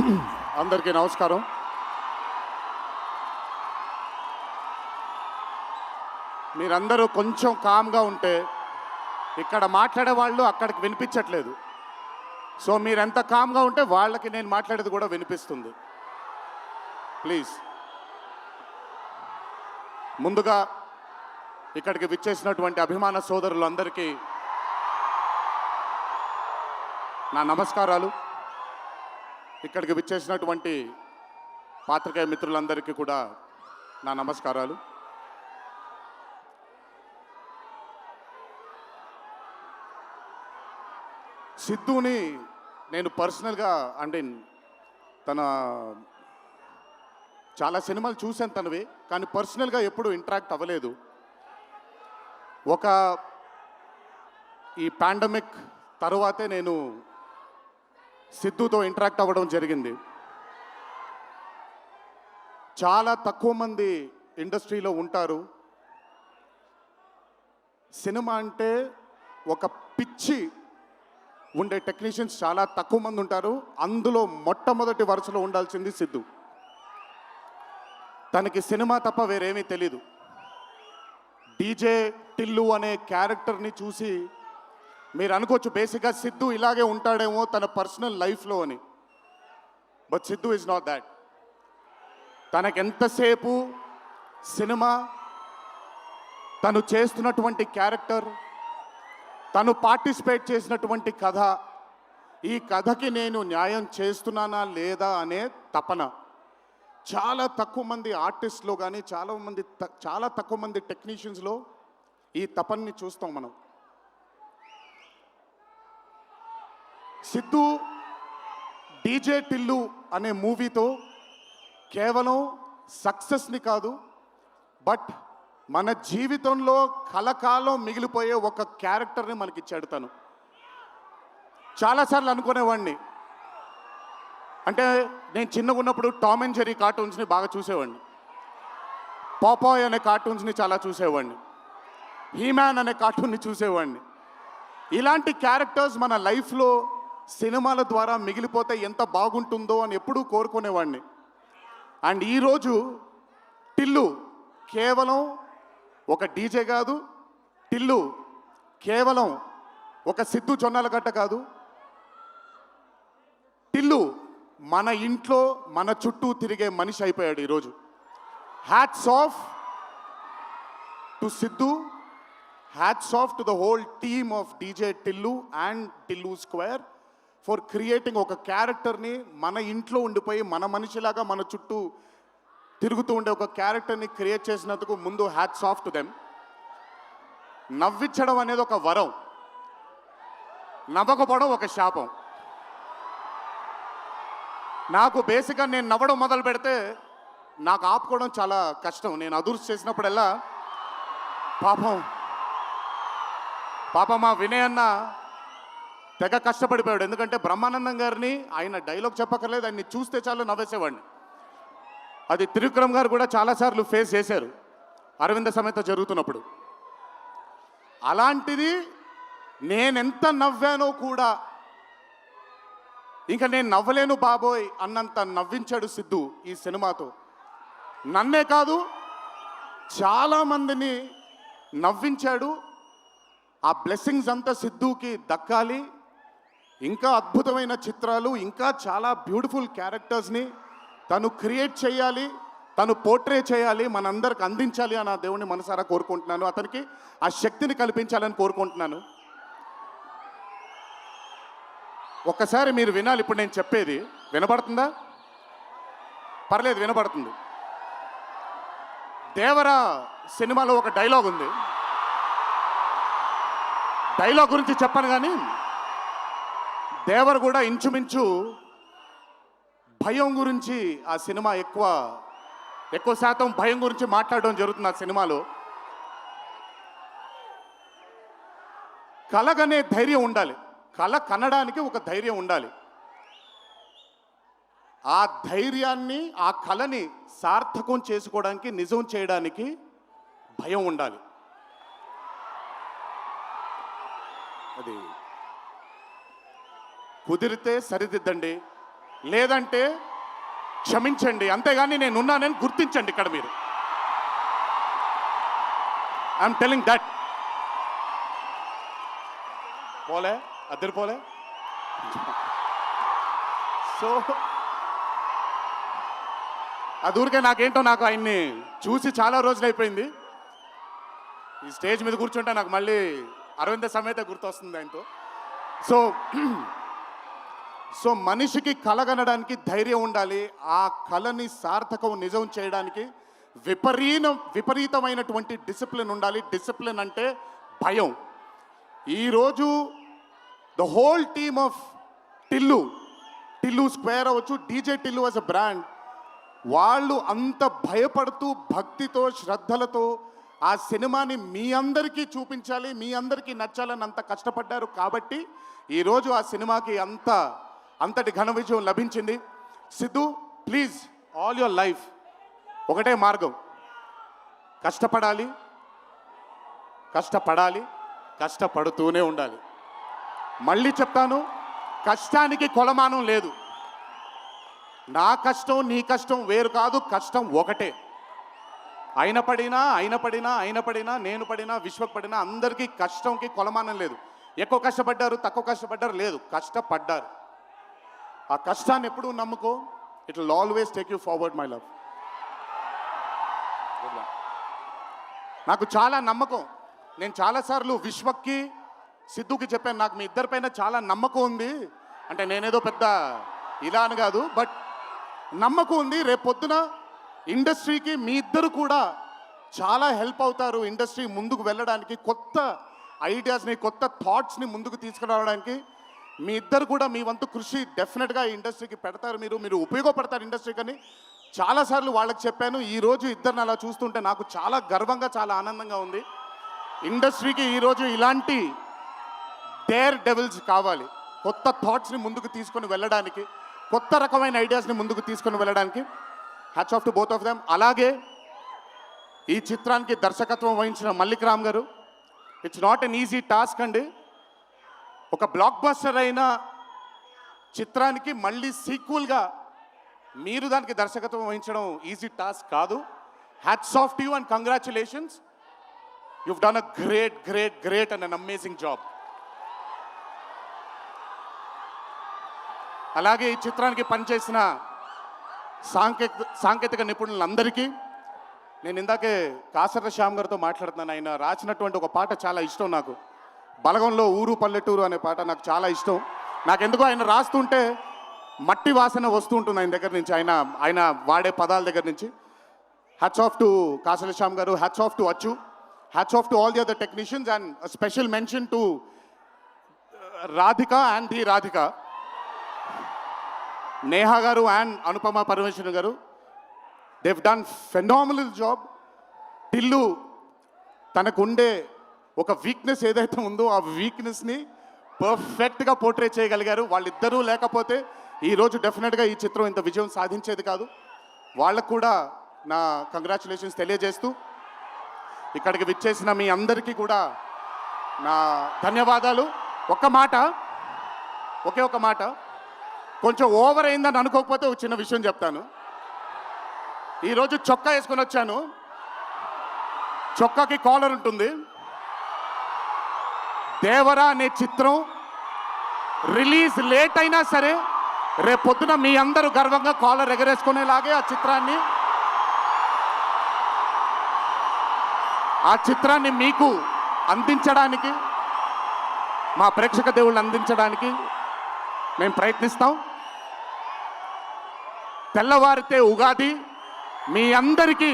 అందరికీ నమస్కారం. మీరందరూ కొంచెం కామ్గా ఉంటే ఇక్కడ మాట్లాడే వాళ్ళు అక్కడికి వినిపించట్లేదు. సో మీరెంత కామ్గా ఉంటే వాళ్ళకి నేను మాట్లాడేది కూడా వినిపిస్తుంది. ప్లీజ్. ముందుగా ఇక్కడికి విచ్చేసినటువంటి అభిమాన సోదరులందరికీ నా నమస్కారాలు. ఇక్కడికి విచ్చేసినటువంటి పాత్రికేయ మిత్రులందరికీ కూడా నా నమస్కారాలు. సిద్ధుని నేను పర్సనల్గా అంటే తన చాలా సినిమాలు చూశాను తనవి, కానీ పర్సనల్గా ఎప్పుడూ ఇంటరాక్ట్ అవ్వలేదు. ఈ పాండమిక్ తరువాతే నేను సిద్ధుతో ఇంటరాక్ట్ అవ్వడం జరిగింది. చాలా తక్కువ మంది ఇండస్ట్రీలో ఉంటారు. సినిమా అంటే ఒక పిచ్చి ఉండే టెక్నీషియన్స్ చాలా తక్కువ మంది ఉంటారు. అందులో మొట్టమొదటి వరుసలో ఉండాల్సింది సిద్ధు. తనకి సినిమా తప్ప వేరేమీ తెలీదు. డీజే టిల్లు అనే క్యారెక్టర్ని చూసి మీరు అనుకోవచ్చు బేసిక్గా సిద్ధు ఇలాగే ఉంటాడేమో తన పర్సనల్ లైఫ్లో అని. But Siddhu is not that. తనకెంతసేపు సినిమా, తను చేస్తున్నటువంటి క్యారెక్టర్, తను పార్టిసిపేట్ చేసినటువంటి కథ, ఈ కథకి నేను న్యాయం చేస్తున్నానా లేదా అనే తపన. చాలా తక్కువ మంది ఆర్టిస్ట్లో కానీ చాలా తక్కువ మంది టెక్నీషియన్స్లో ఈ తపనని చూస్తాం మనం. సిద్ధు డీజే టిల్లు అనే మూవీతో కేవలం సక్సెస్ని కాదు, బట్ మన జీవితంలో కలకాలం మిగిలిపోయే ఒక క్యారెక్టర్ని మనకిచ్చాడు తను. చాలాసార్లు అనుకునేవాడిని, అంటే నేను చిన్నగా ఉన్నప్పుడు టామ్ అండ్ జెర్రీ కార్టూన్స్ని బాగా చూసేవాడిని, పాపాయ్ అనే కార్టూన్స్ని చాలా చూసేవాడిని, హీమ్యాన్ అనే కార్టూన్ని చూసేవాడిని. ఇలాంటి క్యారెక్టర్స్ మన లైఫ్లో సినిమాల ద్వారా మిగిలిపోతే ఎంత బాగుంటుందో అని ఎప్పుడూ కోరుకునేవాడిని. అండ్ ఈరోజు టిల్లు కేవలం ఒక డీజే కాదు, టిల్లు కేవలం ఒక సిద్ధు జొన్నలగడ్డ కాదు, టిల్లు మన ఇంట్లో మన చుట్టూ తిరిగే మనిషి అయిపోయాడు ఈరోజు. Hats off to Siddhu, hats off to the whole team of DJ Tillu and Tillu square for creating ఒక క్యారెక్టర్ని మన ఇంట్లో ఉండిపోయి మన మనిషిలాగా మన చుట్టూ తిరుగుతూ ఉండే ఒక క్యారెక్టర్ని క్రియేట్ చేసినందుకు ముందు హ్యాట్స్ ఆఫ్ టు దెమ్. నవ్వించడం అనేది ఒక వరం, నవ్వకపోవడం ఒక శాపం. నాకు బేసిక్గా నేను నవ్వడం మొదలు పెడితే నాకు ఆపుకోవడం చాలా కష్టం. నేను అదుర్స్ చేసినప్పుడల్లా పాపం మా వినయ్ అన్న తెగ కష్టపడిపోయాడు. ఎందుకంటే బ్రహ్మానందం గారిని ఆయన డైలాగ్ చెప్పక్కర్లేదు, ఆయన్ని చూస్తే చాలు నవ్వేసేవాడిని. అది త్రివిక్రమ్ గారు కూడా చాలాసార్లు ఫేస్ చేశారు అరవింద సమేత జరుగుతున్నప్పుడు. అలాంటిది నేనెంత నవ్వానో కూడా ఇంకా నేను నవ్వలేను బాబోయ్ అన్నంత నవ్వించాడు సిద్ధు ఈ సినిమాతో. నన్నే కాదు చాలామందిని నవ్వించాడు. ఆ బ్లెస్సింగ్స్ అంతా సిద్ధుకి దక్కాలి. ఇంకా అద్భుతమైన చిత్రాలు, ఇంకా చాలా బ్యూటిఫుల్ క్యారెక్టర్స్ని తను క్రియేట్ చేయాలి, తను పోర్ట్రే చేయాలి, మనందరికి అందించాలి అని ఆ దేవుని మనసారా కోరుకుంటున్నాను. అతనికి ఆ శక్తిని కల్పించాలని కోరుకుంటున్నాను. ఒక్కసారి మీరు వినాలి ఇప్పుడు నేను చెప్పేది. వినపడుతుందా? పర్లేదు, వినపడుతుంది. దేవరా సినిమాలో ఒక డైలాగ్ ఉంది. డైలాగ్ గురించి చెప్పను కానీ దేవర్ కూడా ఇంచుమించు భయం గురించి ఆ సినిమా ఎక్కువ శాతం భయం గురించి మాట్లాడడం జరుగుతుంది ఆ సినిమాలో. కలగనే ధైర్యం ఉండాలి, కళ కనడానికి ఒక ధైర్యం ఉండాలి. ఆ ధైర్యాన్ని, ఆ కళని సార్థకం చేసుకోవడానికి, నిజం చేయడానికి భయం ఉండాలి. అది కుదిరితే సరిదిద్దండి, లేదంటే క్షమించండి, అంతేగాని నేనున్నానని గుర్తించండి ఇక్కడ మీరు. I'm telling that. పోలే అద్దరు పోలే. సో అది ఊరికే నాకేంటో, నాకు ఆయన్ని చూసి చాలా రోజులు అయిపోయింది. ఈ స్టేజ్ మీద కూర్చుంటే నాకు మళ్ళీ అరవింద సమేత గుర్తొస్తుంది ఆయనతో. సో మనిషికి కలగనడానికి ధైర్యం ఉండాలి. ఆ కళని సార్థకం నిజం చేయడానికి విపరీతమైనటువంటి డిసిప్లిన్ ఉండాలి. డిసిప్లిన్ అంటే భయం. ఈరోజు the whole team of Tillu square అవ్వచ్చు, DJ Tillu as a brand, వాళ్ళు అంత భయపడుతూ భక్తితో శ్రద్ధలతో ఆ సినిమాని మీ అందరికీ చూపించాలి, మీ అందరికీ నచ్చాలని అంత కష్టపడ్డారు. కాబట్టి ఈరోజు ఆ సినిమాకి అంతటి ఘన విజయం లభించింది. Siddhu, please, all your life ఒకటే మార్గం, కష్టపడాలి, కష్టపడుతూనే ఉండాలి. మళ్ళీ చెప్తాను, కష్టానికి కొలమానం లేదు. నా కష్టం నీ కష్టం వేరు కాదు, కష్టం ఒకటే. అయిన పడినా నేను పడినా విశ్వక్ పడినా అందరికీ కష్టంకి కొలమానం లేదు. ఎక్కువ కష్టపడ్డారు, తక్కువ కష్టపడ్డారు లేదు, కష్టపడ్డారు. ఆ కష్టాన్ని ఎప్పుడూ నమ్ముకో. It will always take you forward my love. నాకు చాలా నమ్మకం. నేను చాలాసార్లు విశ్వక్కి సిద్ధుకి చెప్పాను, నాకు మీ ఇద్దరిపైన చాలా నమ్మకం ఉంది. అంటే నేనేదో పెద్ద ఇలా అని కాదు, బట్ నమ్మకం ఉంది. రేపొద్దున ఇండస్ట్రీకి మీ ఇద్దరు కూడా చాలా హెల్ప్ అవుతారు. ఇండస్ట్రీ ముందుకు వెళ్ళడానికి, కొత్త ఐడియాస్ని, కొత్త థాట్స్ని ముందుకు తీసుకురావడానికి మీ ఇద్దరు కూడా మీ వంతు కృషి డెఫినెట్గా ఈ ఇండస్ట్రీకి పెడతారు. మీరు ఉపయోగపడతారు ఇండస్ట్రీకి అని చాలాసార్లు వాళ్ళకి చెప్పాను. ఈరోజు ఇద్దరిని అలా చూస్తుంటే నాకు చాలా గర్వంగా, చాలా ఆనందంగా ఉంది. ఇండస్ట్రీకి ఈరోజు ఇలాంటి డేర్ డెవిల్స్ కావాలి, కొత్త థాట్స్ని ముందుకు తీసుకొని వెళ్ళడానికి, కొత్త రకమైన ఐడియాస్ని ముందుకు తీసుకొని వెళ్ళడానికి. Hats off to both of them. అలాగే ఈ చిత్రానికి దర్శకత్వం వహించిన మల్లిక్ రామ్ గారు, it's not an easy task అండి. ఒక బ్లాక్ బస్టర్ అయిన చిత్రానికి మళ్ళీ సీక్వెల్గా మీరు దానికి దర్శకత్వం వహించడం ఈజీ టాస్క్ కాదు. Hats off to you and congratulations. You've done a great and an amazing job. అలాగే ఈ చిత్రానికి పనిచేసిన సాంకేతిక నిపుణులందరికీ, నేను ఇందాకే కాసర్ల శ్యామ్ గారితో మాట్లాడుతున్నాను. ఆయన రాసినటువంటి ఒక పాట చాలా ఇష్టం నాకు, బలగంలో ఊరు పల్లెటూరు అనే పాట నాకు చాలా ఇష్టం. నాకెందుకో ఆయన రాస్తుంటే మట్టి వాసన వస్తూ ఉంటుంది ఆయన దగ్గర నుంచి, ఆయన వాడే పదాల దగ్గర నుంచి. Hats off to Kasarla Shyam garu, hats off to Achu, hats off to all the other technicians, and special mention to Radhika and the Radhika, Neha garu and Anupama Parameswaran garu. They've done phenomenal job. Tillu తనకుండే ఒక వీక్నెస్ ఏదైతే ఉందో ఆ వీక్నెస్ని పర్ఫెక్ట్గా పోర్ట్రే చేయగలిగారు. వాళ్ళిద్దరూ లేకపోతే ఈరోజు డెఫినెట్గా ఈ చిత్రం ఇంత విజయం సాధించేది కాదు. వాళ్ళకు కూడా నా కంగ్రాచులేషన్స్ తెలియజేస్తూ, ఇక్కడికి విచ్చేసిన మీ అందరికీ కూడా నా ధన్యవాదాలు. ఒకే ఒక మాట, కొంచెం ఓవర్ అయిందని అనుకోకపోతే ఒక చిన్న విషయం చెప్తాను. ఈరోజు చొక్కా వేసుకొని వచ్చాను, చొక్కాకి కాలర్ ఉంటుంది. దేవరా అనే చిత్రం రిలీజ్ లేట్ అయినా సరే రేపొద్దున మీ అందరూ గర్వంగా కాలర్ ఎగరేసుకునేలాగే ఆ చిత్రాన్ని మీకు అందించడానికి, మా ప్రేక్షక దేవుళ్ళు అందించడానికి మేము ప్రయత్నిస్తాం. తెల్లవారితే ఉగాది, మీ అందరికీ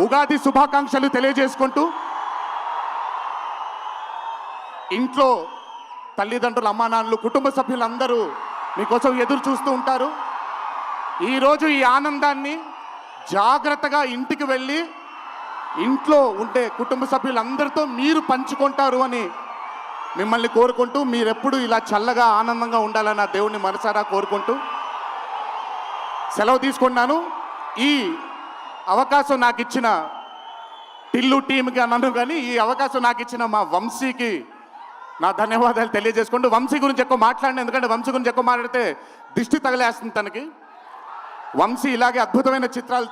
ఉగాది శుభాకాంక్షలు తెలియజేసుకుంటూ, ఇంట్లో తల్లిదండ్రులు, అమ్మానాన్నలు, కుటుంబ సభ్యులందరూ మీకోసం ఎదురు చూస్తూ ఉంటారు. ఈరోజు ఈ ఆనందాన్ని జాగ్రత్తగా ఇంటికి వెళ్ళి ఇంట్లో ఉండే కుటుంబ సభ్యులందరితో మీరు పంచుకుంటారు అని మిమ్మల్ని కోరుకుంటూ, మీరెప్పుడు ఇలా చల్లగా ఆనందంగా ఉండాలని ఆ దేవుణ్ణి మనసారా కోరుకుంటూ సెలవు తీసుకున్నాను. ఈ అవకాశం నాకు ఇచ్చిన టిల్లు టీంకి అన్నాను, కానీ ఈ అవకాశం నాకు ఇచ్చిన మా వంశీకి నా ధన్యవాదాలు తెలియజేసుకుంటూ వంశీ గురించి ఎక్కువ మాట్లాడిన, ఎందుకంటే వంశీ గురించి ఎక్కువ మాట్లాడితే దిష్టి తగిలేస్తుంది తనకి. వంశీ ఇలాగే అద్భుతమైన చిత్రాలు